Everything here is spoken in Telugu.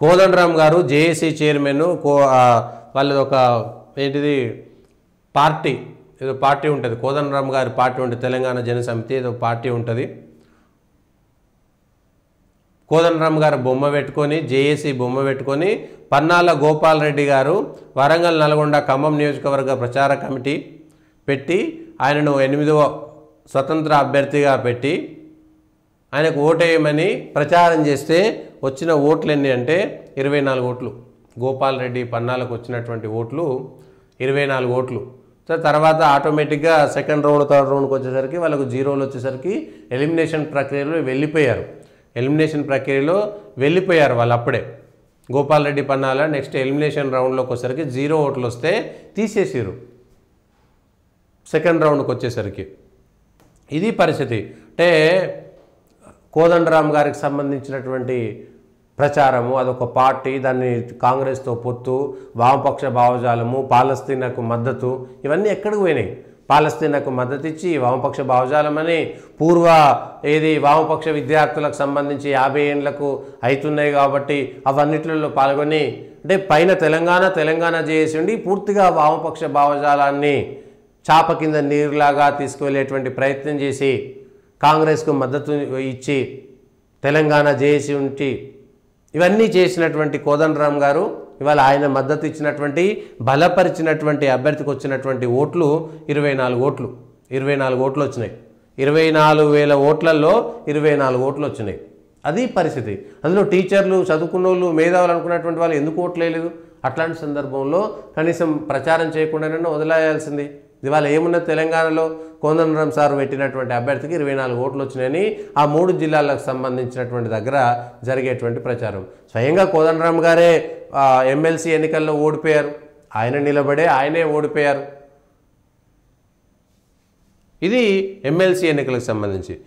కోదండరామ్ గారు జేఏసీ చైర్మన్ వాళ్ళది ఒక ఏంటిది పార్టీ, ఏదో పార్టీ ఉంటుంది, కోదండరామ్ గారి పార్టీ ఉంటుంది, తెలంగాణ జనసమితి ఏదో పార్టీ ఉంటుంది. కోదండరామ్ గారు బొమ్మ పెట్టుకొని, జేఏసీ బొమ్మ పెట్టుకొని పన్నాల గోపాల్ రెడ్డి గారు వరంగల్, నల్గొండ, ఖమ్మం నియోజకవర్గ ప్రచార కమిటీ పెట్టి ఆయనను 8వ స్వతంత్ర అభ్యర్థిగా పెట్టి ఆయనకు ఓటేయమని ప్రచారం చేస్తే వచ్చిన ఓట్లు ఎన్ని అంటే 24 ఓట్లు. గోపాల్ రెడ్డి పన్నాలకు వచ్చినటువంటి ఓట్లు 24 ఓట్లు. తర్వాత ఆటోమేటిక్గా సెకండ్ రౌండ్, థర్డ్ రౌండ్కి వచ్చేసరికి వాళ్ళకు జీరోలు వచ్చేసరికి ఎలిమినేషన్ ప్రక్రియలో వెళ్ళిపోయారు వాళ్ళు అప్పుడే. గోపాల్ రెడ్డి పన్నాల నెక్స్ట్ ఎలిమినేషన్ రౌండ్లోకి వచ్చేసరికి 0 ఓట్లు వస్తే తీసేసారు సెకండ్ రౌండ్కి వచ్చేసరికి. ఇది పరిస్థితి. అంటే కోదండరామ్ గారికి సంబంధించినటువంటి ప్రచారము అదొక పార్టీ, దాన్ని కాంగ్రెస్తో పొత్తు, వామపక్ష భావజాలము, పాలస్తీనాకు మద్దతు, ఇవన్నీ ఎక్కడికి పోయినాయి? పాలస్తీనాకు మద్దతు ఇచ్చి వామపక్ష భావజాలం అని వామపక్ష విద్యార్థులకు సంబంధించి 50 ఏళ్లకు అవుతున్నాయి కాబట్టి అవన్నిట్లలో పాల్గొని అంటే పైన తెలంగాణ చేసి ఉండి పూర్తిగా వామపక్ష భావజాలాన్ని చాప కింద నీరులాగా తీసుకువెళ్ళేటువంటి ప్రయత్నం చేసి కాంగ్రెస్కు మద్దతు ఇచ్చి తెలంగాణ చేసి ఉంచి ఇవన్నీ చేసినటువంటి కోదండరామ్ గారు ఇవాళ ఆయన మద్దతు ఇచ్చినటువంటి బలపరిచినటువంటి అభ్యర్థికి వచ్చినటువంటి ఓట్లు 24 ఓట్లు. 24 ఓట్లు వచ్చినాయి. 24,000 ఓట్లలో 24 ఓట్లు వచ్చినాయి. అది పరిస్థితి. అందులో టీచర్లు, చదువుకున్న వాళ్ళు, మేధావులు అనుకున్నటువంటి వాళ్ళు ఎందుకు ఓట్లు వేయలేదు? అట్లాంటి సందర్భంలో కనీసం ప్రచారం చేయకుండానే వదిలేయాల్సింది. ఇవాళ ఏమున్నది తెలంగాణలో? కోదండరామ్ సార్ పెట్టినటువంటి అభ్యర్థికి 24 ఓట్లు వచ్చినాయని ఆ 3 జిల్లాలకు సంబంధించినటువంటి దగ్గర జరిగేటువంటి ప్రచారం. స్వయంగా కోదండరామ్ గారే ఎమ్మెల్సీ ఎన్నికల్లో ఓడిపోయారు. ఆయనే ఓడిపోయారు. ఇది ఎమ్మెల్సీ ఎన్నికలకు సంబంధించి.